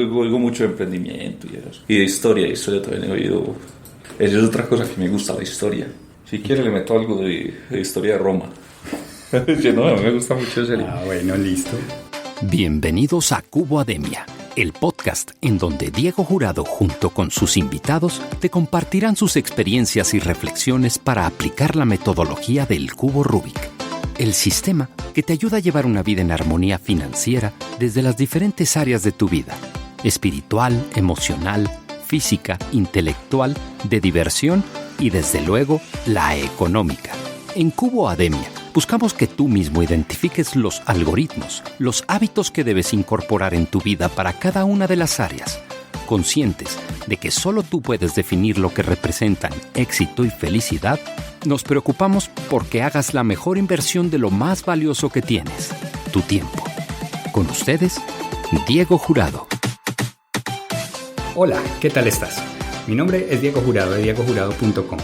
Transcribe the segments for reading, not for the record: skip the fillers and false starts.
Oigo mucho de emprendimiento y eso. Y de historia también he oído. Esa es otra cosa que me gusta, la historia. Si quiere le meto algo de historia de Roma. No, me gusta mucho ese libro. Bueno, listo. Bienvenidos a Cuboademia, el podcast en donde Diego Jurado junto con sus invitados te compartirán sus experiencias y reflexiones para aplicar la metodología del cubo Rubik, el sistema que te ayuda a llevar una vida en armonía financiera desde las diferentes áreas de tu vida: espiritual, emocional, física, intelectual, de diversión y desde luego la económica. En Cuboademia buscamos que tú mismo identifiques los algoritmos, los hábitos que debes incorporar en tu vida para cada una de las áreas, conscientes de que solo tú puedes definir lo que representan éxito y felicidad. Nos preocupamos porque hagas la mejor inversión de lo más valioso que tienes, tu tiempo. Con ustedes, Diego Jurado. Hola, ¿qué tal estás? Mi nombre es Diego Jurado de diegojurado.com.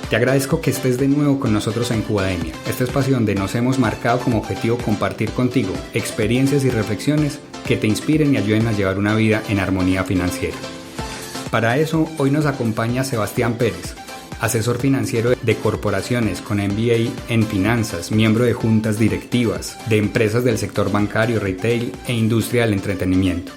Te agradezco que estés de nuevo con nosotros en Cuboademia, este espacio donde nos hemos marcado como objetivo compartir contigo experiencias y reflexiones que te inspiren y ayuden a llevar una vida en armonía financiera. Para eso, hoy nos acompaña Sebastián Pérez, asesor financiero de corporaciones con MBA en finanzas, miembro de juntas directivas de empresas del sector bancario, retail e industria del entretenimiento.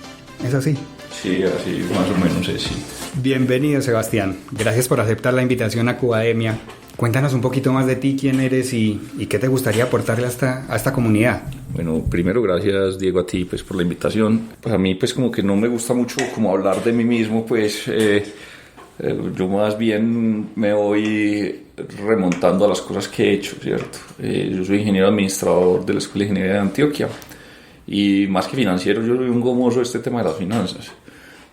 ¿Es así? Sí, así más o menos es, sí. Bienvenido, Sebastián. Gracias por aceptar la invitación a Cuboademia. Cuéntanos un poquito más de ti, quién eres y qué te gustaría aportarle a esta comunidad. Bueno, primero gracias, Diego, a ti pues por la invitación. Pues a mí pues como que no me gusta mucho como hablar de mí mismo, pues yo más bien me voy remontando a las cosas que he hecho, ¿cierto? Yo soy ingeniero administrador de la Escuela de Ingeniería de Antioquia y más que financiero, yo soy un gomoso de este tema de las finanzas.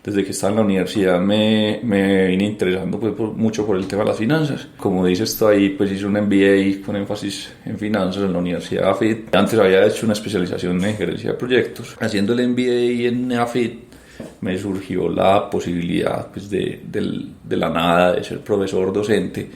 Desde que estaba en la universidad me vine interesando pues, mucho por el tema de las finanzas. Como dices tú ahí, pues hice un MBA con énfasis en finanzas en la Universidad de AFIT. Antes había hecho una especialización en gerencia de proyectos. Haciendo el MBA en AFIT me surgió la posibilidad pues, de la nada de ser profesor docente.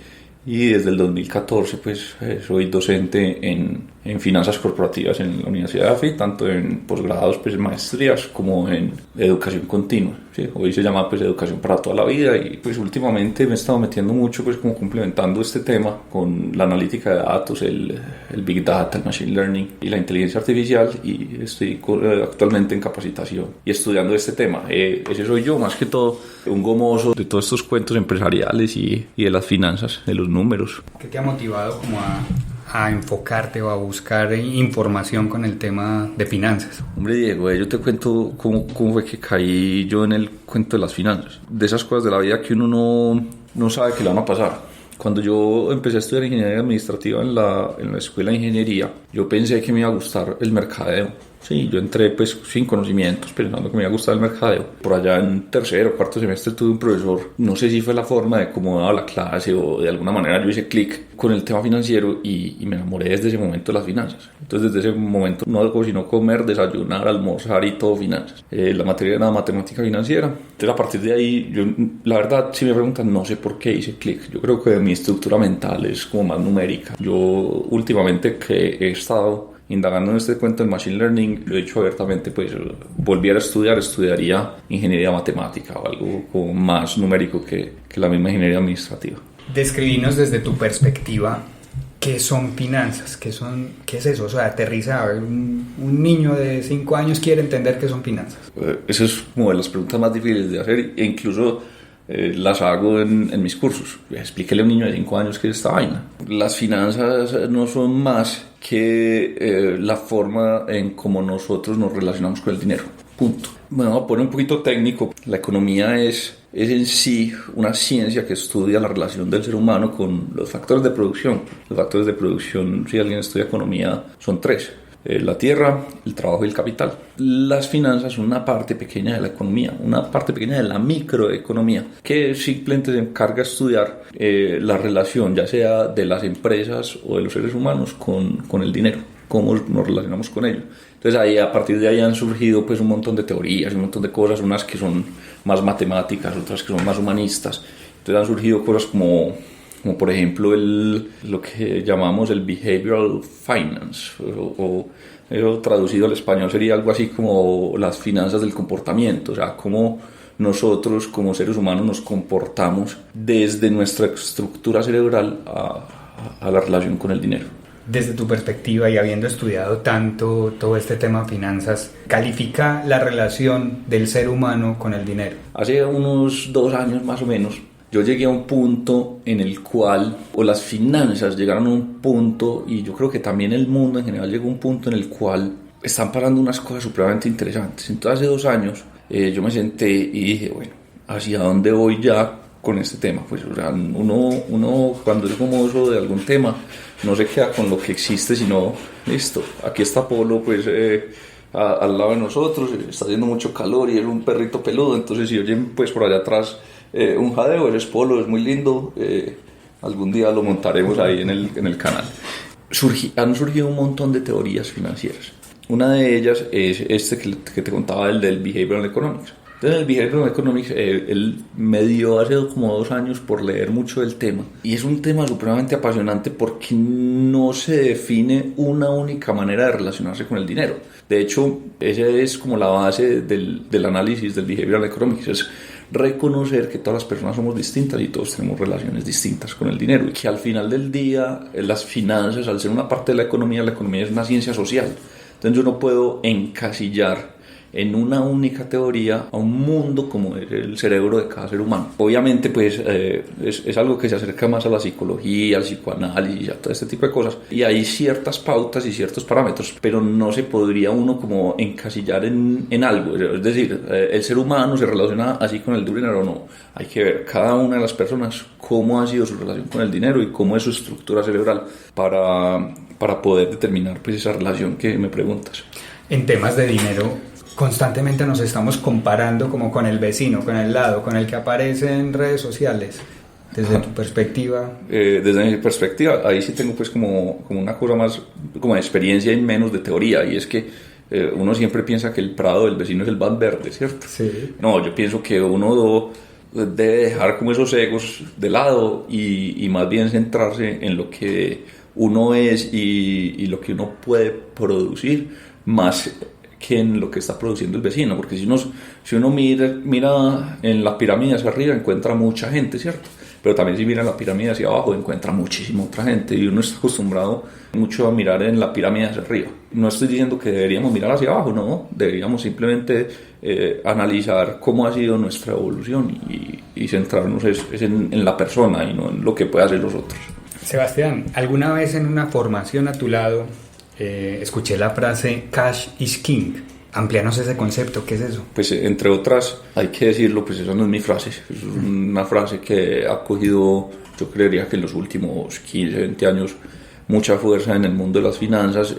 Y desde el 2014 pues soy docente en finanzas corporativas en la Universidad de AFIT, tanto en posgrados, pues maestrías, como en educación continua, ¿sí? Hoy se llama pues educación para toda la vida y pues últimamente me he estado metiendo mucho pues como complementando este tema con la analítica de datos, el Big Data, el Machine Learning y la inteligencia artificial y estoy actualmente en capacitación y estudiando este tema. Ese soy yo, más que todo, un gomoso de todos estos cuentos empresariales y de las finanzas, de los números. ¿Qué te ha motivado como a enfocarte o a buscar información con el tema de finanzas? Hombre, Diego, yo te cuento cómo fue que caí yo en el cuento de las finanzas. De esas cosas de la vida que uno no sabe que le van a pasar. Cuando yo empecé a estudiar ingeniería administrativa en la escuela de ingeniería, yo pensé que me iba a gustar el mercadeo. Sí, yo entré pues sin conocimientos, pensando que me iba a gustar el mercadeo. Por allá en tercero o cuarto semestre tuve un profesor, no sé si fue la forma de cómo daba la clase o de alguna manera yo hice clic con el tema financiero y me enamoré desde ese momento de las finanzas. Entonces desde ese momento no hago sino comer, desayunar, almorzar y todo finanzas. La materia era matemática financiera. Entonces a partir de ahí, yo la verdad si me preguntan no sé por qué hice clic. Yo creo que mi estructura mental es como más numérica. Yo últimamente que he estado indagando en este cuento del Machine Learning, lo he dicho abiertamente, pues volviera a estudiaría ingeniería matemática o algo como más numérico que la misma ingeniería administrativa. Describinos desde tu perspectiva qué son finanzas, qué es eso, o sea, aterriza, un niño de 5 años quiere entender qué son finanzas. Eso es como de las preguntas más difíciles de hacer e incluso las hago en mis cursos. Explíquele a un niño de 5 años qué es esta vaina. Las finanzas no son más que la forma en cómo nosotros nos relacionamos con el dinero. Punto. Bueno, voy a poner un poquito técnico. La economía es en sí una ciencia que estudia la relación del ser humano con los factores de producción. Los factores de producción, si alguien estudia economía, son 3. La tierra, el trabajo y el capital. Las finanzas son una parte pequeña de la economía, una parte pequeña de la microeconomía, que simplemente se encarga de estudiar la relación, ya sea de las empresas o de los seres humanos con el dinero, cómo nos relacionamos con ello. Entonces ahí, a partir de ahí han surgido pues un montón de teorías, un montón de cosas, unas que son más matemáticas, otras que son más humanistas. Entonces han surgido cosas como como por ejemplo lo que llamamos el behavioral finance, o traducido al español sería algo así como las finanzas del comportamiento, o sea, cómo nosotros como seres humanos nos comportamos desde nuestra estructura cerebral a la relación con el dinero. Desde tu perspectiva y habiendo estudiado tanto todo este tema de finanzas, ¿califica la relación del ser humano con el dinero? Hace unos 2 años más o menos, yo llegué a un punto en el cual, o las finanzas llegaron a un punto, y yo creo que también el mundo en general llegó a un punto en el cual están pasando unas cosas supremamente interesantes. Entonces hace 2 años yo me senté y dije, bueno, ¿hacia dónde voy ya con este tema? Pues o sea, uno cuando es famoso de algún tema no se queda con lo que existe, sino listo, aquí está Polo pues al lado de nosotros, está haciendo mucho calor y es un perrito peludo, entonces si oyen pues por allá atrás un jadeo, ese es Polo, es muy lindo, algún día lo montaremos ahí en el canal. Han surgido un montón de teorías financieras. Una de ellas es que te contaba, el del Behavioral Economics. Entonces el Behavioral Economics, él me dio hace como 2 años por leer mucho del tema. Y es un tema supremamente apasionante porque no se define una única manera de relacionarse con el dinero. De hecho, esa es como la base del análisis del Behavioral Economics. Es reconocer que todas las personas somos distintas y todos tenemos relaciones distintas con el dinero. Y que al final del día, las finanzas, al ser una parte de la economía es una ciencia social. Entonces yo no puedo encasillar en una única teoría a un mundo como es el cerebro de cada ser humano. Obviamente pues es algo que se acerca más a la psicología, al psicoanálisis, a todo este tipo de cosas, y hay ciertas pautas y ciertos parámetros, pero no se podría uno como encasillar en algo. Es decir, el ser humano se relaciona así con el dinero o no. Hay que ver cada una de las personas cómo ha sido su relación con el dinero y cómo es su estructura cerebral para poder determinar pues esa relación que me preguntas. En temas de dinero, constantemente nos estamos comparando como con el vecino, con el lado, con el que aparece en redes sociales. Desde tu perspectiva. Desde mi perspectiva, ahí sí tengo pues como una cosa más como de experiencia y menos de teoría, y es que uno siempre piensa que el prado del vecino es el más verde, ¿cierto? Sí. No, yo pienso que uno debe dejar como esos egos de lado y más bien centrarse en lo que uno es y lo que uno puede producir, más que en lo que está produciendo el vecino, porque si uno mira en la pirámide hacia arriba encuentra mucha gente, ¿cierto? Pero también si mira en la pirámide hacia abajo encuentra muchísima otra gente, y uno está acostumbrado mucho a mirar en la pirámide hacia arriba. No estoy diciendo que deberíamos mirar hacia abajo, no, deberíamos simplemente analizar cómo ha sido nuestra evolución y centrarnos en la persona y no en lo que pueden hacer los otros. Sebastián, ¿alguna vez en una formación a tu lado escuché la frase cash is king? Amplíanos ese concepto, ¿qué es eso? Pues entre otras, hay que decirlo, pues esa no es mi frase, es una frase que ha cogido, yo creería que en los últimos 15, 20 años, mucha fuerza en el mundo de las finanzas.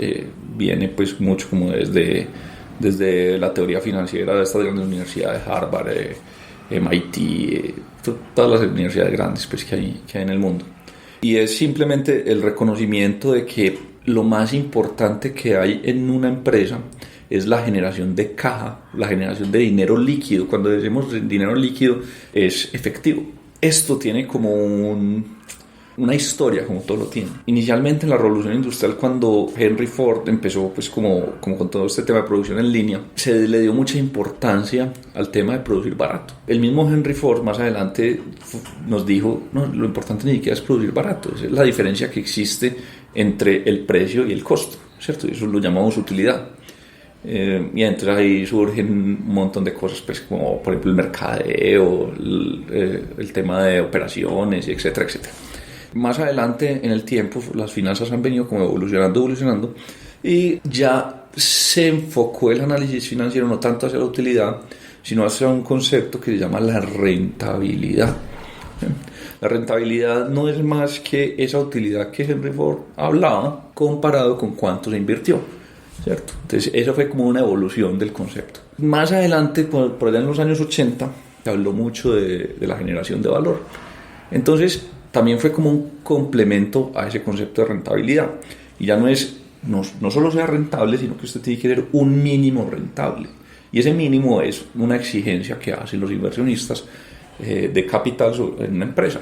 Viene pues mucho como desde la teoría financiera de estas grandes universidades, Harvard, MIT, todas las universidades grandes pues, que hay en el mundo. Y es simplemente el reconocimiento de que lo más importante que hay en una empresa es la generación de caja, la generación de dinero líquido. Cuando decimos dinero líquido es efectivo. Esto tiene como una historia, como todo lo tiene. Inicialmente en la Revolución Industrial, cuando Henry Ford empezó pues como con todo este tema de producción en línea, se le dio mucha importancia al tema de producir barato. El mismo Henry Ford más adelante nos dijo, no, lo importante ni siquiera es producir barato, es la diferencia que existe entre el precio y el costo, ¿cierto? Y eso lo llamamos utilidad. Y entonces ahí surgen un montón de cosas, pues como por ejemplo el mercadeo, el tema de operaciones, etcétera, etcétera. Más adelante en el tiempo las finanzas han venido como evolucionando, y ya se enfocó el análisis financiero no tanto hacia la utilidad, sino hacia un concepto que se llama la rentabilidad. La rentabilidad no es más que esa utilidad que Henry Ford hablaba comparado con cuánto se invirtió, ¿cierto? Entonces eso fue como una evolución del concepto. Más adelante, por allá en los años 80, se habló mucho de la generación de valor. Entonces también fue como un complemento a ese concepto de rentabilidad. Y ya no solo sea rentable, sino que usted tiene que tener un mínimo rentable. Y ese mínimo es una exigencia que hacen los inversionistas de capital en una empresa.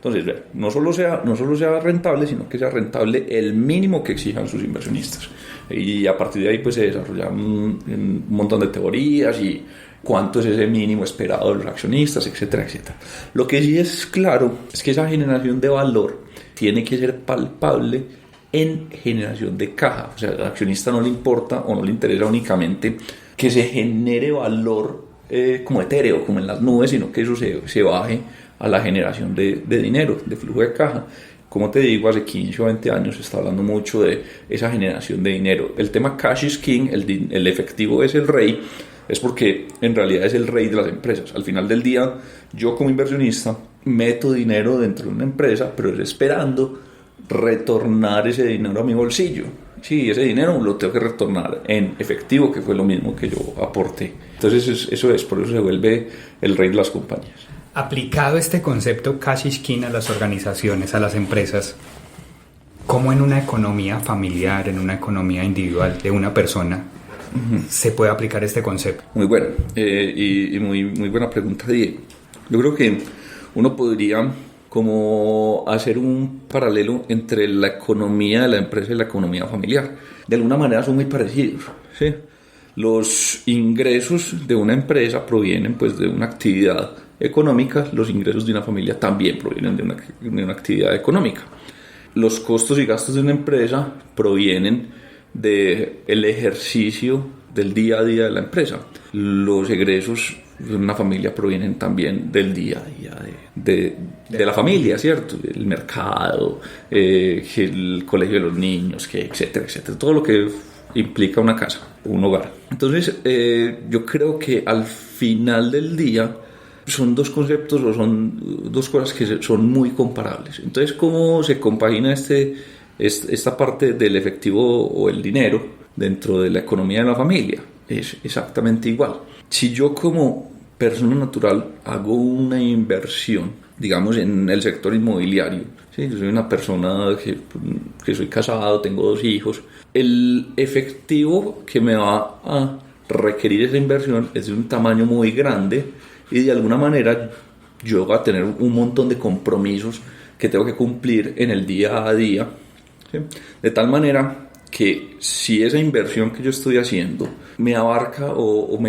Entonces, no solo sea rentable, sino que sea rentable el mínimo que exijan sus inversionistas. Y a partir de ahí pues se desarrollan un montón de teorías y cuánto es ese mínimo esperado de los accionistas, etcétera, etcétera. Lo que sí es claro es que esa generación de valor tiene que ser palpable en generación de caja. O sea, al accionista no le importa o no le interesa únicamente que se genere valor como etéreo, como en las nubes, sino que eso se baje a la generación de dinero, de flujo de caja. Como te digo, hace 15 o 20 años se está hablando mucho de esa generación de dinero. El tema cash is king, el efectivo es el rey, es porque en realidad es el rey de las empresas. Al final del día, yo como inversionista meto dinero dentro de una empresa, pero es esperando retornar ese dinero a mi bolsillo. Sí, ese dinero lo tengo que retornar en efectivo, que fue lo mismo que yo aporté. Entonces por eso se vuelve el rey de las compañías. Aplicado este concepto cash is king a las organizaciones, a las empresas, ¿cómo en una economía familiar, en una economía individual de una persona, se puede aplicar este concepto? Muy bueno, y muy buena pregunta, Diego. Yo creo que uno podría como hacer un paralelo entre la economía de la empresa y la economía familiar. De alguna manera son muy parecidos, ¿sí? Los ingresos de una empresa provienen pues de una actividad económica, los ingresos de una familia también provienen de una actividad económica. Los costos y gastos de una empresa provienen del ejercicio del día a día de la empresa. Los egresos de una familia provienen también del día a día de la familia, ¿cierto? El mercado, el colegio de los niños, etcétera, etcétera. Todo lo que implica una casa, un hogar. Entonces, yo creo que al final del día son dos conceptos o son dos cosas que son muy comparables. Entonces, ¿cómo se compagina esta parte del efectivo o el dinero dentro de la economía de la familia? Es exactamente igual. Si yo como persona natural hago una inversión, digamos en el sector inmobiliario, ¿sí? Yo soy una persona que soy casado, tengo 2 hijos, el efectivo que me va a requerir esa inversión es de un tamaño muy grande y de alguna manera yo voy a tener un montón de compromisos que tengo que cumplir en el día a día, ¿sí? De tal manera que si esa inversión que yo estoy haciendo me abarca o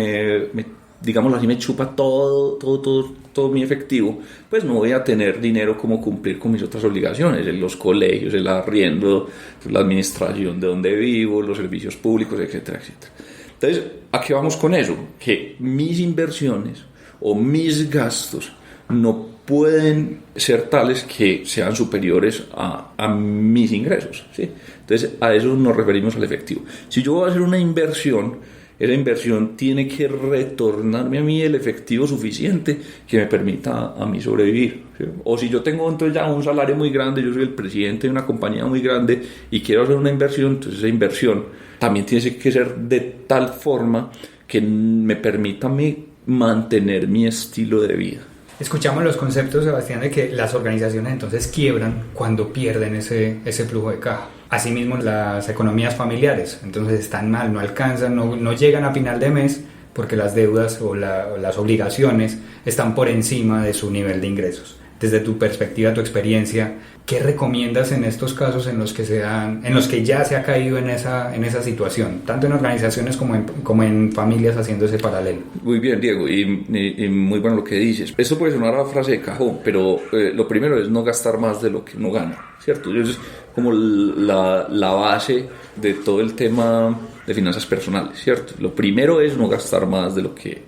digámoslo así, me chupa todo mi efectivo, pues no voy a tener dinero como cumplir con mis otras obligaciones, en los colegios, el arriendo, la administración de donde vivo, los servicios públicos, etcétera, etcétera. Entonces, ¿a qué vamos con eso? Que mis inversiones o mis gastos no pueden ser tales que sean superiores a mis ingresos, ¿sí? Entonces, a eso nos referimos al efectivo. Si yo voy a hacer una inversión, esa inversión tiene que retornarme a mí el efectivo suficiente que me permita a mí sobrevivir, ¿sí? O si yo tengo entonces ya un salario muy grande, yo soy el presidente de una compañía muy grande y quiero hacer una inversión, entonces esa inversión también tiene que ser de tal forma que me permita a mí mantener mi estilo de vida. Escuchamos los conceptos, Sebastián, de que las organizaciones entonces quiebran cuando pierden ese flujo de caja. Asimismo, las economías familiares, entonces están mal, no alcanzan, no llegan a final de mes porque las deudas o las obligaciones están por encima de su nivel de ingresos. Desde tu perspectiva, tu experiencia, ¿qué recomiendas en estos casos en los que ya se ha caído en esa situación, tanto en organizaciones como en familias, haciendo ese paralelo? Muy bien, Diego, y muy bueno lo que dices. Esto puede sonar a frase de cajón, pero lo primero es no gastar más de lo que uno gana, ¿cierto? Es como la base de todo el tema de finanzas personales, ¿cierto? Lo primero es no gastar más de lo que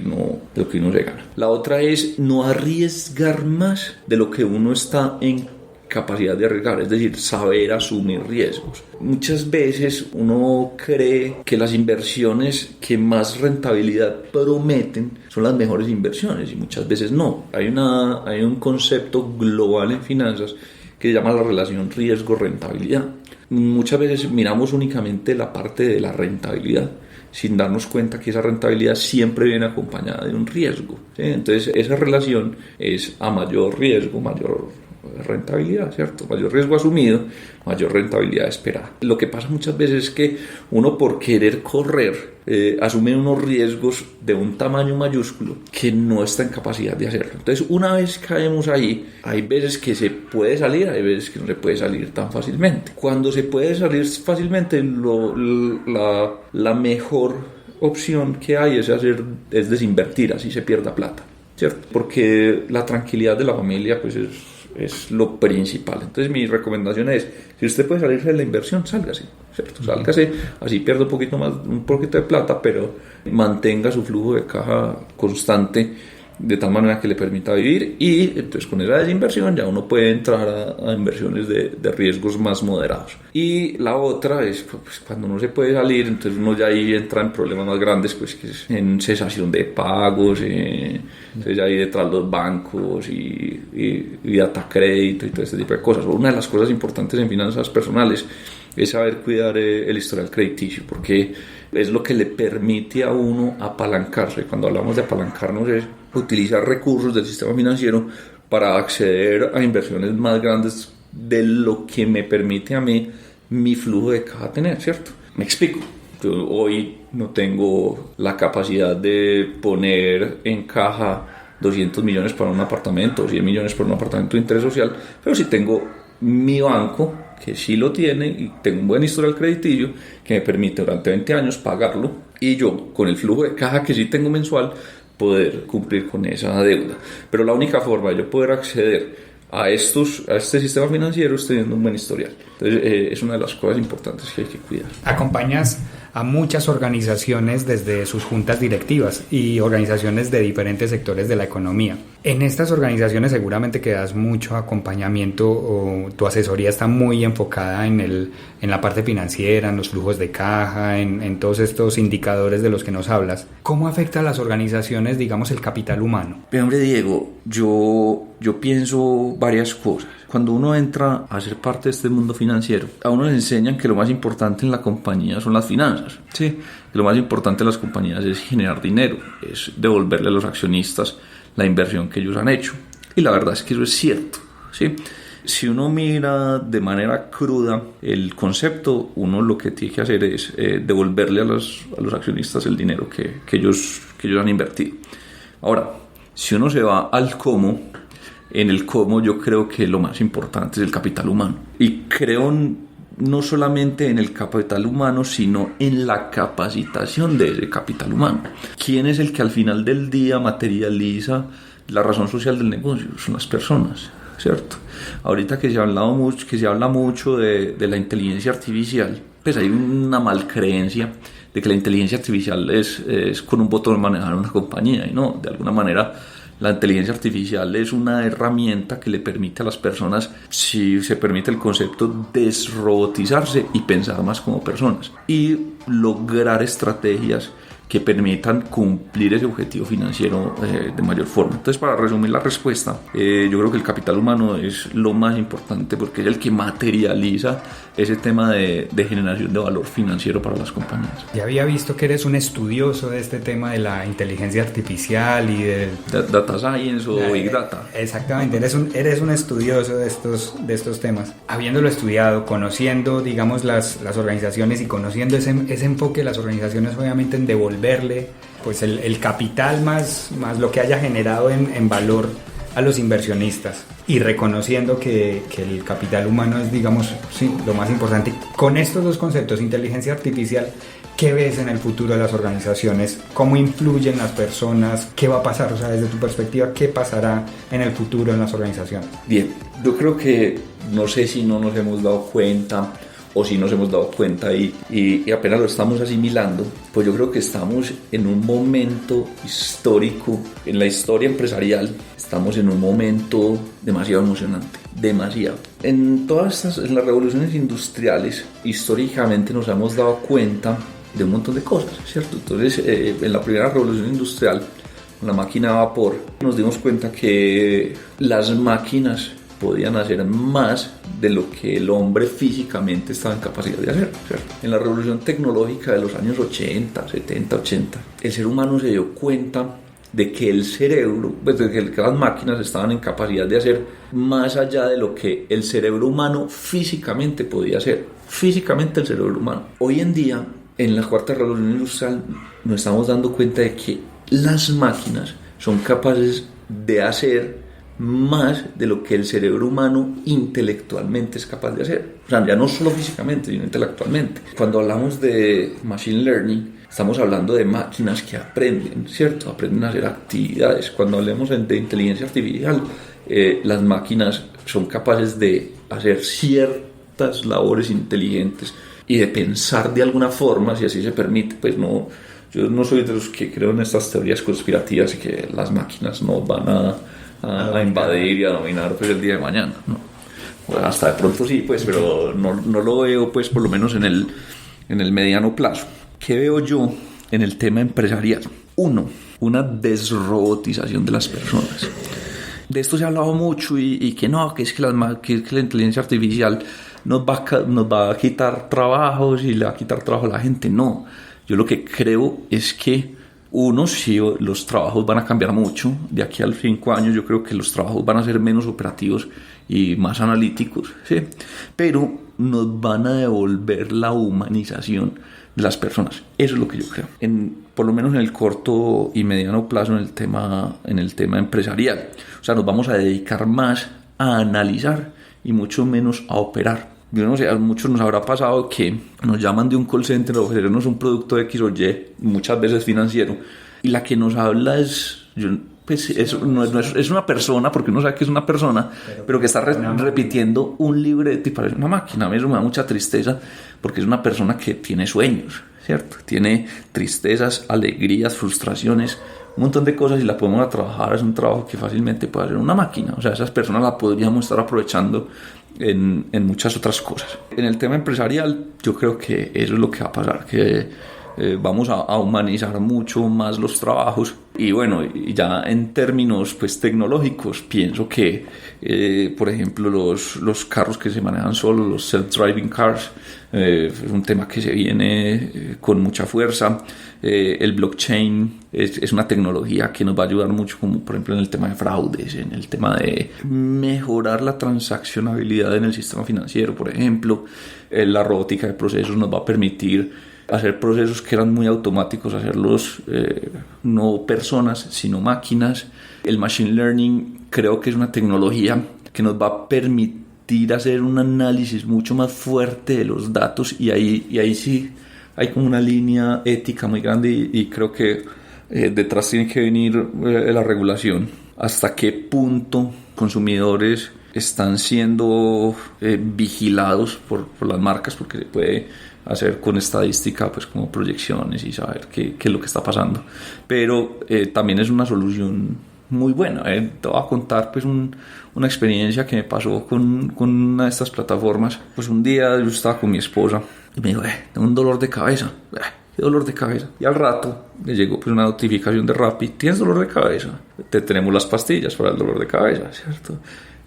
uno se gana. La otra es no arriesgar más de lo que uno está en capacidad de arriesgar, es decir, saber asumir riesgos. Muchas veces uno cree que las inversiones que más rentabilidad prometen son las mejores inversiones y muchas veces no. Hay un concepto global en finanzas que se llama la relación riesgo-rentabilidad. Muchas veces miramos únicamente la parte de la rentabilidad sin darnos cuenta que esa rentabilidad siempre viene acompañada de un riesgo, ¿sí? Entonces esa relación es a mayor riesgo, mayor rentabilidad, ¿cierto? Mayor riesgo asumido, mayor rentabilidad esperada. Lo que pasa muchas veces es que uno, por querer correr, asume unos riesgos de un tamaño mayúsculo que no está en capacidad de hacerlo. Entonces, una vez caemos ahí, hay veces que se puede salir, hay veces que no se puede salir tan fácilmente. Cuando se puede salir fácilmente, la mejor opción que hay es desinvertir, así se pierda plata, ¿cierto? Porque la tranquilidad de la familia pues es lo principal. Entonces mi recomendación es, si usted puede salirse de la inversión, sálgase, ¿cierto? Sálgase, así pierde un poquito de plata, pero mantenga su flujo de caja constante de tal manera que le permita vivir, y entonces con esa desinversión ya uno puede entrar a inversiones de riesgos más moderados. Y la otra es, pues, cuando no se puede salir, entonces uno ya ahí entra en problemas más grandes, pues que es en cesación de pagos, entonces ya ahí detrás los bancos y data crédito y todo este tipo de cosas. Una de las cosas importantes en finanzas personales es saber cuidar el historial crediticio, porque es lo que le permite a uno apalancarse. Cuando hablamos de apalancarnos es utilizar recursos del sistema financiero para acceder a inversiones más grandes de lo que me permite a mí mi flujo de caja tener, ¿cierto? Me explico. Yo hoy no tengo la capacidad de poner en caja 200 millones para un apartamento, 100 millones para un apartamento de interés social, pero sí tengo mi banco, que sí lo tiene, y tengo un buen historial crediticio que me permite durante 20 años pagarlo, y yo, con el flujo de caja que sí tengo mensual, poder cumplir con esa deuda. Pero la única forma de yo poder acceder a este sistema financiero es teniendo un buen historial. Entonces, es una de las cosas importantes que hay que cuidar. Acompañas a muchas organizaciones desde sus juntas directivas y organizaciones de diferentes sectores de la economía. En estas organizaciones seguramente que das mucho acompañamiento, o tu asesoría está muy enfocada en la parte financiera, en los flujos de caja, en todos estos indicadores de los que nos hablas. ¿Cómo afecta a las organizaciones, digamos, el capital humano? Pero, hombre, Diego, yo pienso varias cosas. Cuando uno entra a ser parte de este mundo financiero, a uno le enseñan que lo más importante en la compañía son las finanzas, ¿sí? Que lo más importante en las compañías es generar dinero, es devolverle a los accionistas la inversión que ellos han hecho. Y la verdad es que eso es cierto, ¿sí? Si uno mira de manera cruda el concepto, uno lo que tiene que hacer es devolverle a los accionistas el dinero que ellos han invertido. Ahora, si uno se va al cómo, en el cómo yo creo que lo más importante es el capital humano. Y creo no solamente en el capital humano, sino en la capacitación de ese capital humano. ¿Quién es el que al final del día materializa la razón social del negocio? Son las personas, ¿cierto? Ahorita que se habla mucho de la inteligencia artificial, pues hay una malcreencia de que la inteligencia artificial es con un botón manejar una compañía, y no, de alguna manera la inteligencia artificial es una herramienta que le permite a las personas, si se permite el concepto, desrobotizarse y pensar más como personas y lograr estrategias que permitan cumplir ese objetivo financiero de mayor forma. Entonces, para resumir la respuesta, yo creo que el capital humano es lo más importante, porque es el que materializa ese tema de generación de valor financiero para las compañías. Ya había visto que eres un estudioso de este tema de la inteligencia artificial y de Data Science o Big Data. Exactamente, eres un estudioso de estos temas. Habiéndolo estudiado, conociendo, digamos, las organizaciones y conociendo ese enfoque de las organizaciones, obviamente, en devolverle pues el capital más lo que haya generado en valor a los inversionistas, y reconociendo que el capital humano es, digamos, sí, lo más importante. Con estos dos conceptos, inteligencia artificial, ¿qué ves en el futuro de las organizaciones? ¿Cómo influyen las personas? ¿Qué va a pasar? O sea, desde tu perspectiva, ¿qué pasará en el futuro en las organizaciones? Bien, yo creo que no sé si no nos hemos dado cuenta, o si nos hemos dado cuenta y apenas lo estamos asimilando, pues yo creo que estamos en un momento histórico, en la historia empresarial, estamos en un momento demasiado emocionante, demasiado. En las revoluciones industriales, históricamente nos hemos dado cuenta de un montón de cosas, ¿cierto? Entonces, en la primera revolución industrial, con la máquina a vapor, nos dimos cuenta que las máquinas podían hacer más de lo que el hombre físicamente estaba en capacidad de hacer, ¿cierto? En la revolución tecnológica de los años 80, 70, 80, el ser humano se dio cuenta de que el cerebro, pues de que las máquinas estaban en capacidad de hacer más allá de lo que el cerebro humano físicamente podía hacer. Físicamente el cerebro humano. Hoy en día, en la cuarta revolución industrial, nos estamos dando cuenta de que las máquinas son capaces de hacer más de lo que el cerebro humano intelectualmente es capaz de hacer. O sea, ya no solo físicamente, sino intelectualmente. Cuando hablamos de machine learning, estamos hablando de máquinas que aprenden, ¿cierto? Aprenden a hacer actividades. Cuando hablemos de inteligencia artificial, las máquinas son capaces de hacer ciertas labores inteligentes y de pensar de alguna forma, si así se permite. Pues no, yo no soy de los que creo en estas teorías conspirativas y que las máquinas nos van a invadir y a dominar pues el día de mañana, ¿no? Pues hasta de pronto sí, pues, pero no lo veo, pues, por lo menos en el mediano plazo. ¿Qué veo yo en el tema empresarial? Uno, una desrobotización de las personas. De esto se ha hablado mucho y que no, que es que la inteligencia artificial nos va a quitar trabajos y le va a quitar trabajo a la gente. No, yo lo que creo es que uno, sí, los trabajos van a cambiar mucho. De aquí a los 5 años yo creo que los trabajos van a ser menos operativos y más analíticos, ¿sí? Pero nos van a devolver la humanización de las personas. Eso es lo que yo creo. Por lo menos en el corto y mediano plazo en el tema empresarial. O sea, nos vamos a dedicar más a analizar y mucho menos a operar. Yo no sé, a muchos nos habrá pasado que nos llaman de un call center a ofrecernos un producto X o Y, muchas veces financiero, y la que nos habla es una persona, porque uno sabe que es una persona, pero que está repitiendo un libreto y parece una máquina. A mí eso me da mucha tristeza, porque es una persona que tiene sueños, ¿cierto? Tiene tristezas, alegrías, frustraciones, un montón de cosas, y la podemos a trabajar. Es un trabajo que fácilmente puede hacer una máquina. O sea, esas personas la podríamos estar aprovechando en muchas otras cosas. En el tema empresarial, yo creo que eso es lo que va a pasar, que vamos a humanizar mucho más los trabajos. Y bueno, y ya en términos pues tecnológicos, pienso que por ejemplo los carros que se manejan solos, los self-driving cars, es un tema que se viene con mucha fuerza. El blockchain es una tecnología que nos va a ayudar mucho, como por ejemplo en el tema de fraudes, en el tema de mejorar la transaccionabilidad en el sistema financiero, por ejemplo. La robótica de procesos nos va a permitir hacer procesos que eran muy automáticos, hacerlos no personas, sino máquinas. El machine learning creo que es una tecnología que nos va a permitir hacer un análisis mucho más fuerte de los datos, y ahí sí hay como una línea ética muy grande, y creo que detrás tiene que venir la regulación. ¿Hasta qué punto consumidores están siendo vigilados por las marcas? Porque se puede hacer con estadística, pues como proyecciones y saber qué es lo que está pasando. Pero también es una solución muy buena. Te voy a contar pues una experiencia que me pasó con una de estas plataformas. Pues un día yo estaba con mi esposa y me dijo, tengo un dolor de cabeza. ¿Qué dolor de cabeza? Y al rato me llegó pues una notificación de Rappi: ¿tienes dolor de cabeza? Te tenemos las pastillas para el dolor de cabeza, ¿cierto?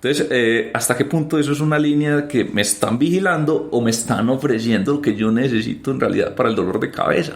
Entonces, ¿hasta qué punto eso es una línea que me están vigilando o me están ofreciendo lo que yo necesito en realidad para el dolor de cabeza,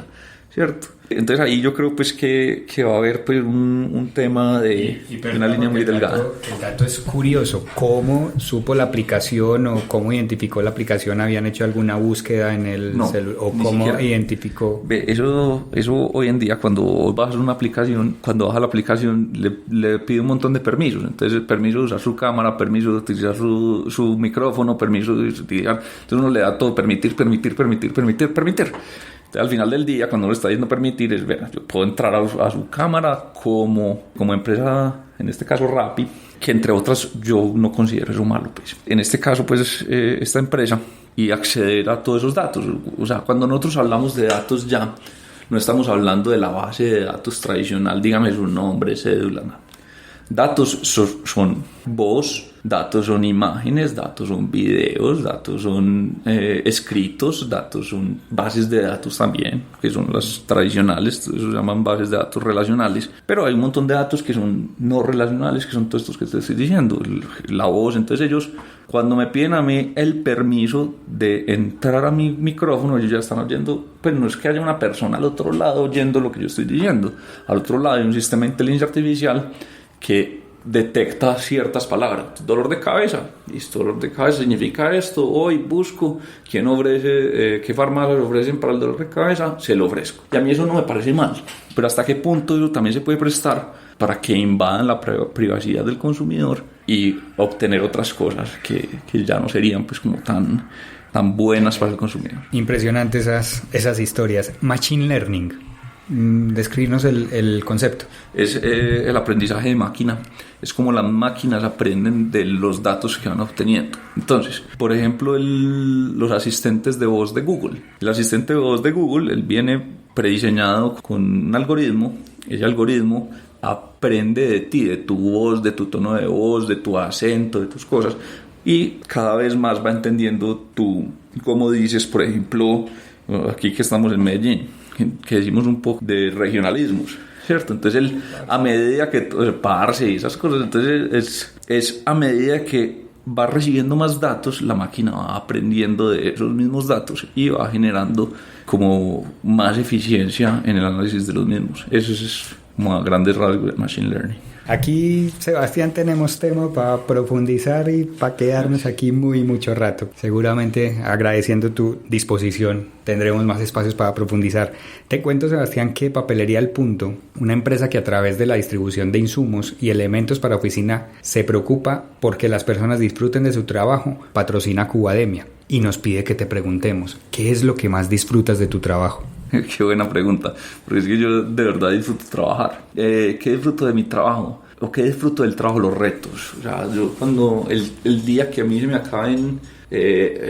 ¿cierto? Entonces ahí yo creo pues que va a haber pues un tema de una línea muy delgada. El dato es curioso. ¿Cómo supo la aplicación o cómo identificó la aplicación? ¿Habían hecho alguna búsqueda en el celular? ¿O cómo siquiera identificó? Eso hoy en día, cuando vas a una aplicación, cuando bajas la aplicación, le pide un montón de permisos. Entonces, permiso de usar su cámara, permiso de utilizar su micrófono, permiso de utilizar... Entonces uno le da todo: permitir. Entonces, al final del día, cuando uno está diciendo permitir, es ver, yo puedo entrar a su cámara como empresa, en este caso Rappi, que entre otras yo no considero eso malo, pues. En este caso, pues, esta empresa, y acceder a todos esos datos. O sea, cuando nosotros hablamos de datos, ya no estamos hablando de la base de datos tradicional, dígame su nombre, cédula, no. Datos son voz, datos son imágenes, datos son videos, datos son escritos, datos son bases de datos también, que son las tradicionales, eso se llaman bases de datos relacionales, pero hay un montón de datos que son no relacionales, que son todos estos que te estoy diciendo, la voz. Entonces ellos, cuando me piden a mí el permiso de entrar a mi micrófono, ellos ya están oyendo, pues no es que haya una persona al otro lado oyendo lo que yo estoy diciendo, al otro lado hay un sistema de inteligencia artificial que detecta ciertas palabras. Dolor de cabeza, listo, dolor de cabeza significa esto, hoy busco quién ofrece, qué farmacias ofrecen para el dolor de cabeza, se lo ofrezco. Y a mí eso no me parece mal, pero hasta qué punto eso también se puede prestar para que invadan la privacidad del consumidor y obtener otras cosas que ya no serían pues como tan buenas para el consumidor. Impresionantes esas historias. Machine Learning, describirnos el concepto. Es el aprendizaje de máquina. Es como las máquinas aprenden de los datos que van obteniendo. Entonces, por ejemplo, los asistentes de voz de Google. El asistente de voz de Google, él viene prediseñado con un algoritmo. Ese algoritmo aprende de ti, de tu voz, de tu tono de voz, de tu acento, de tus cosas. Y cada vez más va entendiendo tú, como dices, por ejemplo, aquí que estamos en Medellín, que decimos un poco de regionalismos, ¿cierto? Entonces a medida que parce y esas cosas, entonces es a medida que va recibiendo más datos, la máquina va aprendiendo de esos mismos datos y va generando como más eficiencia en el análisis de los mismos. Eso es como a grandes rasgos de Machine Learning. Aquí, Sebastián, tenemos tema para profundizar y para quedarnos aquí mucho rato. Seguramente, agradeciendo tu disposición, tendremos más espacios para profundizar. Te cuento, Sebastián, que Papelería El Punto, una empresa que a través de la distribución de insumos y elementos para oficina se preocupa porque las personas disfruten de su trabajo, patrocina Cubademia y nos pide que te preguntemos, ¿qué es lo que más disfrutas de tu trabajo? Qué buena pregunta, porque es que yo de verdad disfruto trabajar. ¿Qué disfruto de mi trabajo? ¿O qué disfruto del trabajo? Los retos. O sea, yo cuando el día que a mí se me acaben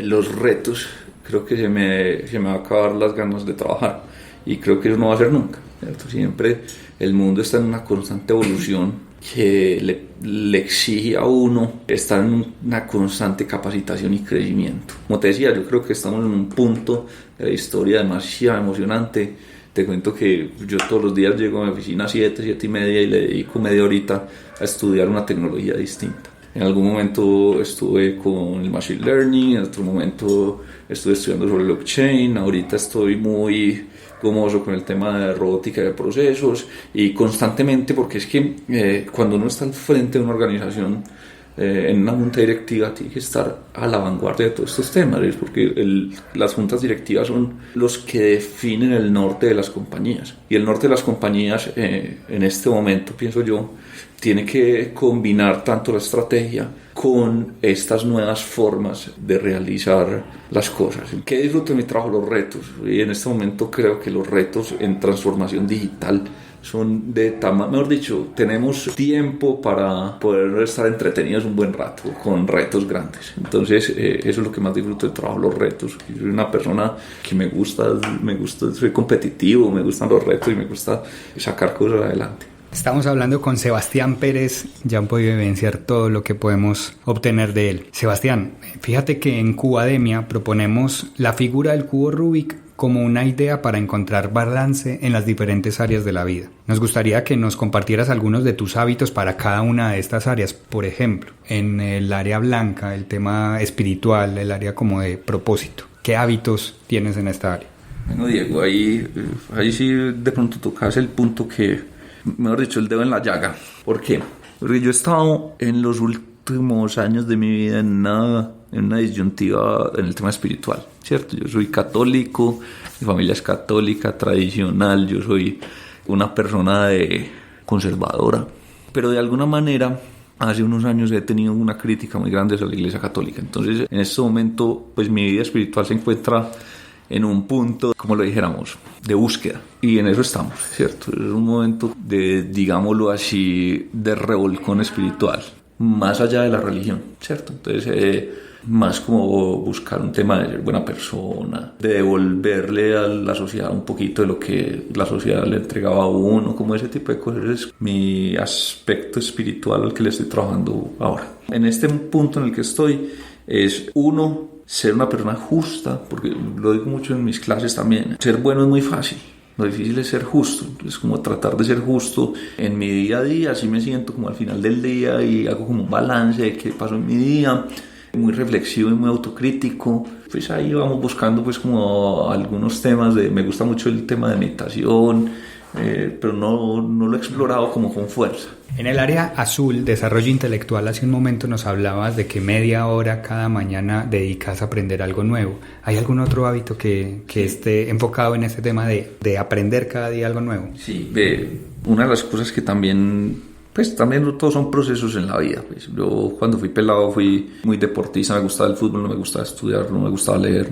los retos, creo que se me va a acabar las ganas de trabajar. Y creo que eso no va a ser nunca, ¿cierto? Siempre el mundo está en una constante evolución que le exige a uno estar en una constante capacitación y crecimiento. Como te decía, yo creo que estamos en un punto de la historia demasiado emocionante. Te cuento que yo todos los días llego a mi oficina a 7:30 y le dedico media horita a estudiar una tecnología distinta. En algún momento estuve con el Machine Learning, en otro momento estuve estudiando sobre blockchain, ahorita estoy muy gomoso con el tema de robótica de procesos y constantemente, porque es que cuando uno está al frente de una organización en una junta directiva tiene que estar a la vanguardia de todos estos temas, ¿sí? Porque las juntas directivas son los que definen el norte de las compañías y el norte de las compañías en este momento, pienso yo, tiene que combinar tanto la estrategia con estas nuevas formas de realizar las cosas. ¿Qué disfruto de mi trabajo? Los retos. Y en este momento creo que los retos en transformación digital son mejor dicho, tenemos tiempo para poder estar entretenidos un buen rato con retos grandes. Entonces eso es lo que más disfruto del trabajo, los retos. Yo soy una persona que me gusta, soy competitivo, me gustan los retos y me gusta sacar cosas adelante. Estamos hablando con Sebastián Pérez, ya han podido evidenciar todo lo que podemos obtener de él. Sebastián, fíjate que en Cubademia proponemos la figura del cubo Rubik como una idea para encontrar balance en las diferentes áreas de la vida. Nos gustaría que nos compartieras algunos de tus hábitos para cada una de estas áreas. Por ejemplo, en el área blanca, el tema espiritual, el área como de propósito. ¿Qué hábitos tienes en esta área? Bueno, Diego, ahí sí de pronto tocas el punto que, mejor dicho, el dedo en la llaga. ¿Por qué? Porque yo he estado en los últimos años de mi vida en una disyuntiva en el tema espiritual, ¿cierto? Yo soy católico, mi familia es católica, tradicional, yo soy una persona conservadora, pero de alguna manera hace unos años he tenido una crítica muy grande hacia la Iglesia Católica. Entonces, en este momento, pues mi vida espiritual se encuentra en un punto, como lo dijéramos, de búsqueda. Y en eso estamos, ¿cierto? Es un momento de, digámoslo así, de revolcón espiritual, más allá de la religión, ¿cierto? Entonces, más como buscar un tema de ser buena persona, de devolverle a la sociedad un poquito de lo que la sociedad le entregaba a uno, como ese tipo de cosas. Es mi aspecto espiritual al que le estoy trabajando ahora. En este punto en el que estoy es, uno, ser una persona justa, porque lo digo mucho en mis clases también. Ser bueno es muy fácil. Lo difícil es ser justo, es como tratar de ser justo en mi día a día. Así me siento como al final del día y hago como un balance de qué pasó en mi día, muy reflexivo y muy autocrítico. Pues ahí vamos buscando pues como algunos temas me gusta mucho el tema de meditación, pero no lo he explorado como con fuerza. En el área azul, desarrollo intelectual, hace un momento nos hablabas de que media hora cada mañana dedicas a aprender algo nuevo. ¿Hay algún otro hábito que esté enfocado en este tema de aprender cada día algo nuevo? Sí, una de las cosas que también todos son procesos en la vida. Pues yo cuando fui pelado fui muy deportista, me gustaba el fútbol, no me gustaba estudiar, no me gustaba leer,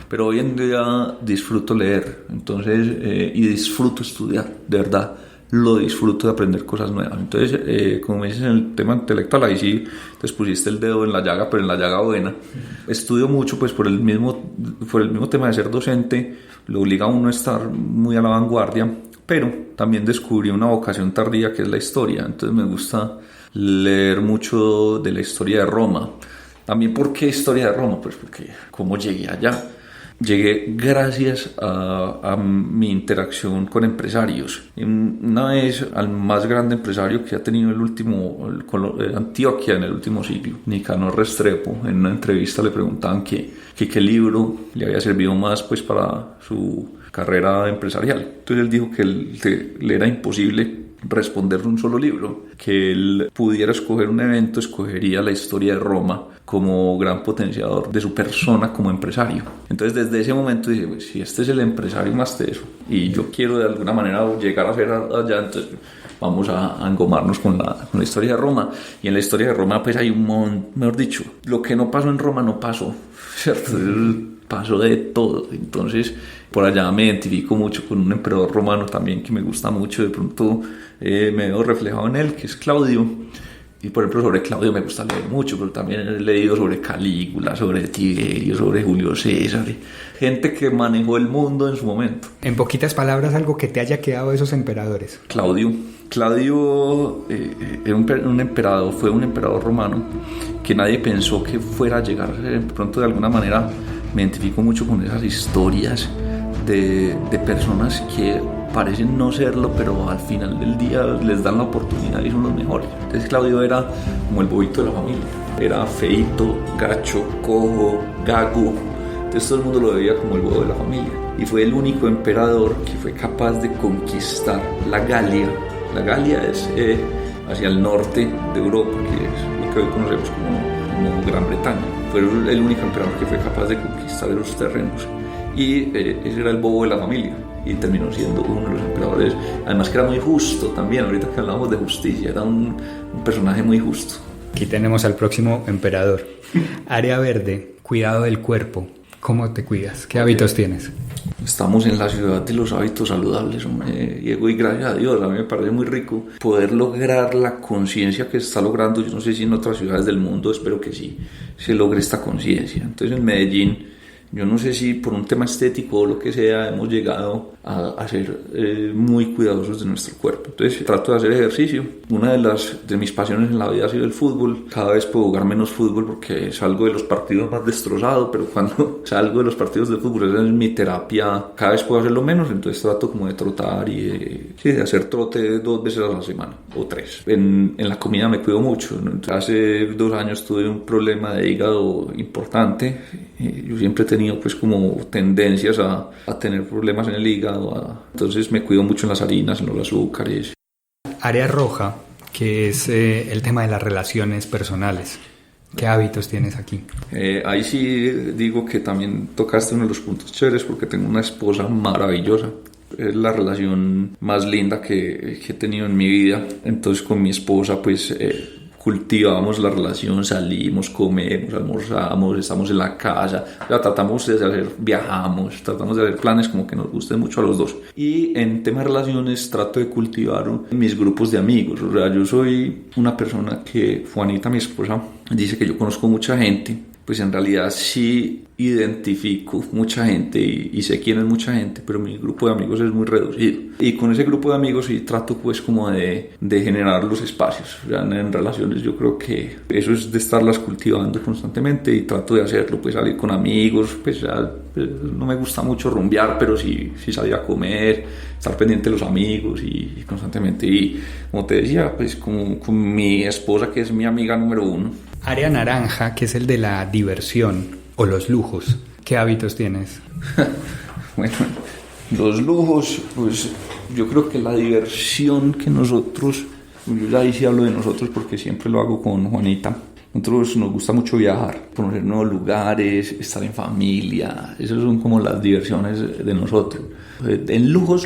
pero hoy en día disfruto leer, entonces, y disfruto estudiar, de verdad. Lo disfruto de aprender cosas nuevas. Entonces, como me dices en el tema intelectual, ahí sí te pusiste el dedo en la llaga, pero en la llaga buena. Estudio mucho pues por el mismo tema de ser docente, lo obliga a uno a estar muy a la vanguardia, pero también descubrí una vocación tardía que es la historia. Entonces me gusta leer mucho de la historia de Roma. También, ¿por qué historia de Roma? Pues porque cómo llegué allá. Llegué gracias a mi interacción con empresarios. Una vez al más grande empresario que ha tenido Antioquia en el último siglo, Nicanor Restrepo, en una entrevista le preguntaban que qué libro le había servido más pues para su carrera empresarial. Entonces él dijo que le era imposible responder un solo libro, que él pudiera escoger un evento, escogería la historia de Roma como gran potenciador de su persona como empresario. Entonces desde ese momento dije, pues, si este es el empresario más teso y yo quiero de alguna manera llegar a ser allá, entonces vamos a engomarnos con la historia de Roma. Y en la historia de Roma pues hay mejor dicho, lo que no pasó en Roma no pasó, ¿cierto? Pasó de todo. Entonces por allá me identifico mucho con un emperador romano también que me gusta mucho, de pronto me veo reflejado en él, que es Claudio. Y por ejemplo sobre Claudio me gusta leer mucho, pero también he leído sobre Calígula, sobre Tiberio, sobre Julio César, gente que manejó el mundo en su momento. En poquitas palabras, algo que te haya quedado de esos emperadores. Claudio era un emperador, fue un emperador romano que nadie pensó que fuera a llegar a ser. De pronto de alguna manera me identifico mucho con esas historias de personas que parecen no serlo, pero al final del día les dan la oportunidad y son los mejores. Entonces Claudio era como el bobito de la familia, era feíto, gacho, cojo, gago. Entonces todo el mundo lo veía como el bobo de la familia, y fue el único emperador que fue capaz de conquistar la Galia. La Galia es hacia el norte de Europa, que es lo que hoy conocemos como Gran Bretaña. Fue el único emperador que fue capaz de conquistar esos terrenos, y ese era el bobo de la familia, y terminó siendo uno de los emperadores, además que era muy justo también. Ahorita que hablamos de justicia, era un personaje muy justo. Aquí tenemos al próximo emperador. Área verde, cuidado del cuerpo. ¿Cómo te cuidas? ¿Qué hábitos tienes? Estamos en la ciudad de los hábitos saludables, Diego, y gracias a Dios, a mí me parece muy rico poder lograr la conciencia que se está logrando. Yo no sé si en otras ciudades del mundo, espero que sí, se logre esta conciencia. Entonces en Medellín, yo no sé si por un tema estético o lo que sea, hemos llegado a ser muy cuidadosos de nuestro cuerpo. Entonces trato de hacer ejercicio. Una de mis pasiones en la vida ha sido el fútbol. Cada vez puedo jugar menos fútbol porque salgo de los partidos más destrozado, pero cuando salgo de los partidos de fútbol, esa es mi terapia. Cada vez puedo hacerlo menos, entonces trato como de trotar y de hacer trote 2 veces a la semana o 3. En la comida me cuido mucho. Entonces, hace 2 años tuve un problema de hígado importante. Yo siempre he tenido pues como tendencias a tener problemas en el hígado, entonces me cuido mucho en las harinas, en los azúcares. Área roja, que es el tema de las relaciones personales. ¿Qué hábitos tienes aquí? Ahí sí digo que también tocaste uno de los puntos chéveres, porque tengo una esposa maravillosa. Es la relación más linda que he tenido en mi vida. Entonces con mi esposa pues cultivamos la relación, salimos, comemos, almorzamos, estamos en la casa, viajamos, tratamos de hacer planes como que nos gusten mucho a los dos. Y en temas de relaciones trato de cultivar mis grupos de amigos. O sea, yo soy una persona que Juanita, mi esposa, dice que yo conozco mucha gente, pues en realidad sí identifico mucha gente y sé quién es mucha gente, pero mi grupo de amigos es muy reducido. Y con ese grupo de amigos sí trato pues como de generar los espacios. Ya en relaciones yo creo que eso es de estarlas cultivando constantemente y trato de hacerlo, pues salir con amigos, pues ya no me gusta mucho rumbear, pero sí salir a comer, estar pendiente de los amigos y constantemente. Y como te decía, pues con mi esposa, que es mi amiga número uno. Área naranja, que es el de la diversión o los lujos. ¿Qué hábitos tienes? Bueno, los lujos, pues yo creo que la diversión que nosotros, yo ahí sí hablo de nosotros porque siempre lo hago con Juanita. Nosotros nos gusta mucho viajar, conocer nuevos lugares, estar en familia. Esas son como las diversiones de nosotros. En lujos.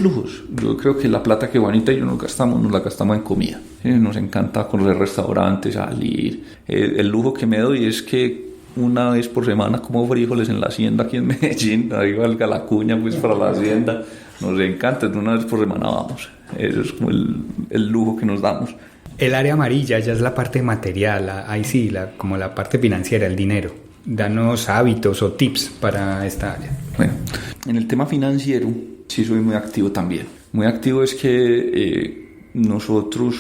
Yo creo que la plata que Juanita y yo nos la gastamos en comida. Nos encanta conocer restaurantes, salir. El lujo que me doy es que una vez por semana como frijoles en la hacienda aquí en Medellín. Ahí valga la cuña pues para la hacienda. Nos encanta, una vez por semana vamos. Eso es como el lujo que nos damos. El área amarilla ya es la parte material, ahí sí, como la parte financiera, el dinero. Danos hábitos o tips para esta área. Bueno, en el tema financiero sí soy muy activo también. Muy activo es que nosotros,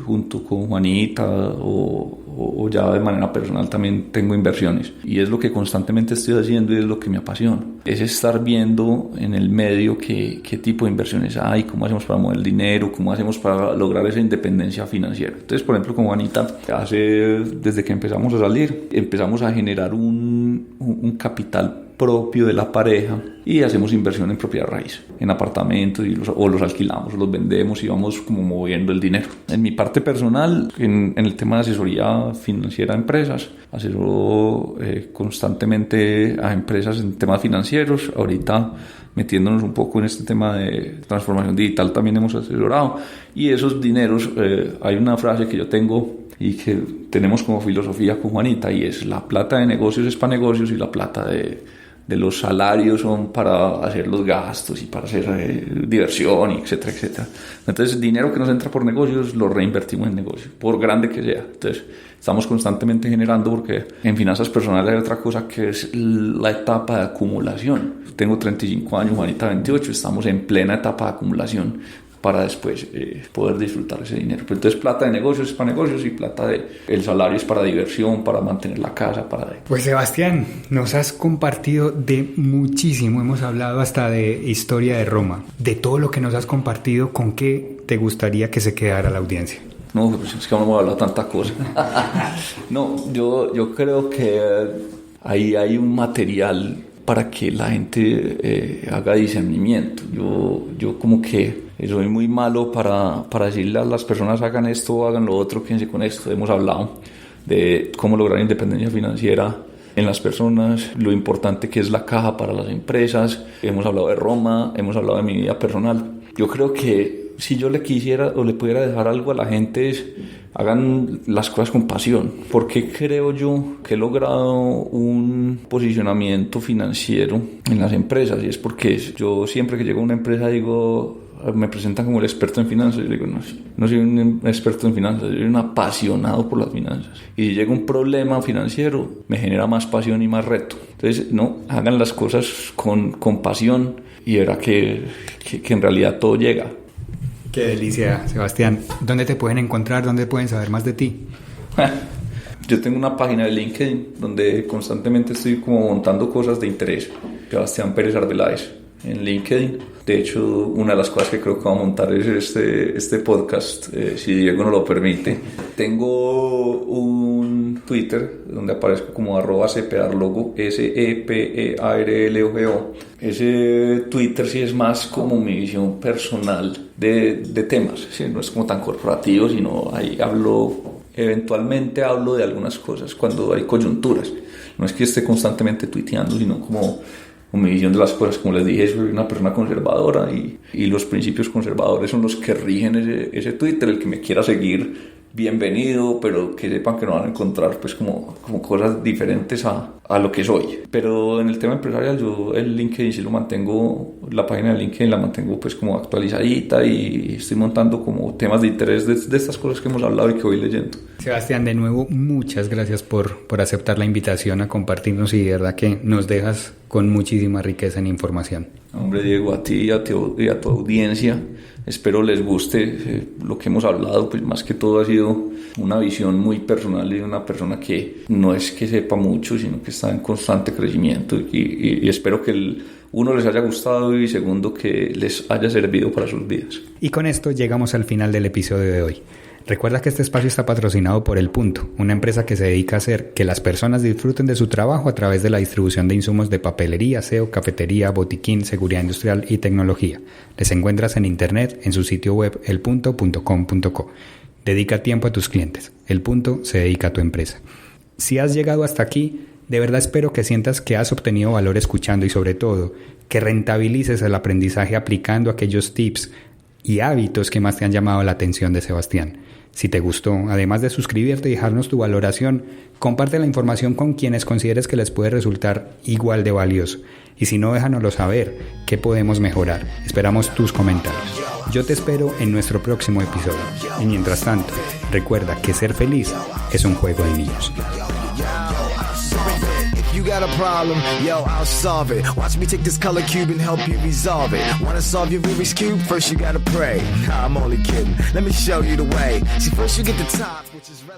junto con Juanita o ya de manera personal, también tengo inversiones. Y es lo que constantemente estoy haciendo y es lo que me apasiona. Es estar viendo en el medio qué tipo de inversiones hay, cómo hacemos para mover el dinero, cómo hacemos para lograr esa independencia financiera. Entonces, por ejemplo, con Juanita, desde que empezamos a salir, empezamos a generar un capital propio de la pareja y hacemos inversión en propiedad raíz, en apartamentos o los alquilamos, los vendemos y vamos como moviendo el dinero. En mi parte personal, en el tema de asesoría financiera a empresas, asesoro constantemente a empresas en temas financieros. Ahorita metiéndonos un poco en este tema de transformación digital también hemos asesorado, y esos dineros, hay una frase que yo tengo y que tenemos como filosofía con Juanita, y es: la plata de negocios es para negocios y la plata de los salarios son para hacer los gastos y para hacer diversión, etcétera, etcétera. Entonces, el dinero que nos entra por negocios lo reinvertimos en negocios, por grande que sea. Entonces, estamos constantemente generando, porque en finanzas personales hay otra cosa que es la etapa de acumulación. Tengo 35 años, Juanita 28, estamos en plena etapa de acumulación para después poder disfrutar ese dinero. Pero entonces, plata de negocios es para negocios y plata el salario es para diversión, para mantener la casa, Pues Sebastián, nos has compartido de muchísimo, hemos hablado hasta de historia de Roma, de todo lo que nos has compartido. ¿Con qué te gustaría que se quedara la audiencia? No, pues es que no hemos hablado tanta cosa. No, yo creo que ahí hay un material para que la gente haga discernimiento. Yo como que soy muy malo para decirle a las personas: hagan esto o hagan lo otro, quédense con esto. Hemos hablado de cómo lograr independencia financiera en las personas, lo importante que es la caja para las empresas. Hemos hablado de Roma, hemos hablado de mi vida personal. Yo creo que si yo le quisiera o le pudiera dejar algo a la gente es: hagan las cosas con pasión. Porque creo yo que he logrado un posicionamiento financiero en las empresas, y es porque yo siempre que llego a una empresa me presentan como el experto en finanzas. Yo digo: no soy un experto en finanzas, soy un apasionado por las finanzas. Y si llega un problema financiero, me genera más pasión y más reto. Entonces, no, hagan las cosas con pasión y verá que en realidad todo llega. Qué delicia, Sebastián. ¿Dónde te pueden encontrar? ¿Dónde pueden saber más de ti? Yo tengo una página de LinkedIn donde constantemente estoy como montando cosas de interés. Sebastián Pérez Arbeláez en LinkedIn. De hecho, una de las cosas que creo que voy a montar es este podcast, si Diego nos lo permite. Tengo un Twitter donde aparezco como @sepearlogo, SEPEARLOGO. Ese Twitter sí es más como mi visión personal de temas, ¿sí? No es como tan corporativo, sino ahí eventualmente hablo de algunas cosas cuando hay coyunturas. No es que esté constantemente tuiteando, sino como mi visión de las cosas. Como les dije, soy una persona conservadora y los principios conservadores son los que rigen ese Twitter. El que me quiera seguir bienvenido, pero que sepan que no van a encontrar pues como cosas diferentes a lo que soy. Pero en el tema empresarial yo el LinkedIn sí lo mantengo, la página de LinkedIn la mantengo pues como actualizadita y estoy montando como temas de interés de estas cosas que hemos hablado y que voy leyendo. Sebastián, de nuevo, muchas gracias por aceptar la invitación a compartirnos y de verdad que nos dejas con muchísima riqueza en información. Hombre, Diego, a ti y a tu audiencia, espero les guste lo que hemos hablado, pues más que todo ha sido una visión muy personal de una persona que no es que sepa mucho, sino que está en constante crecimiento y espero que uno les haya gustado y segundo que les haya servido para sus vidas. Y con esto llegamos al final del episodio de hoy. Recuerda que este espacio está patrocinado por El Punto, una empresa que se dedica a hacer que las personas disfruten de su trabajo a través de la distribución de insumos de papelería, aseo, cafetería, botiquín, seguridad industrial y tecnología. Les encuentras en internet en su sitio web elpunto.com.co. Dedica tiempo a tus clientes. El Punto se dedica a tu empresa. Si has llegado hasta aquí, de verdad espero que sientas que has obtenido valor escuchando y sobre todo que rentabilices el aprendizaje aplicando aquellos tips y hábitos que más te han llamado la atención de Sebastián. Si te gustó, además de suscribirte y dejarnos tu valoración, comparte la información con quienes consideres que les puede resultar igual de valioso. Y si no, déjanoslo saber, ¿qué podemos mejorar? Esperamos tus comentarios. Yo te espero en nuestro próximo episodio. Y mientras tanto, recuerda que ser feliz es un juego de niños. You got a problem, yo, I'll solve it. Watch me take this color cube and help you resolve it. Wanna solve your Rubik's Cube? First you gotta pray. Nah, I'm only kidding. Let me show you the way. See, first you get the top, which is right.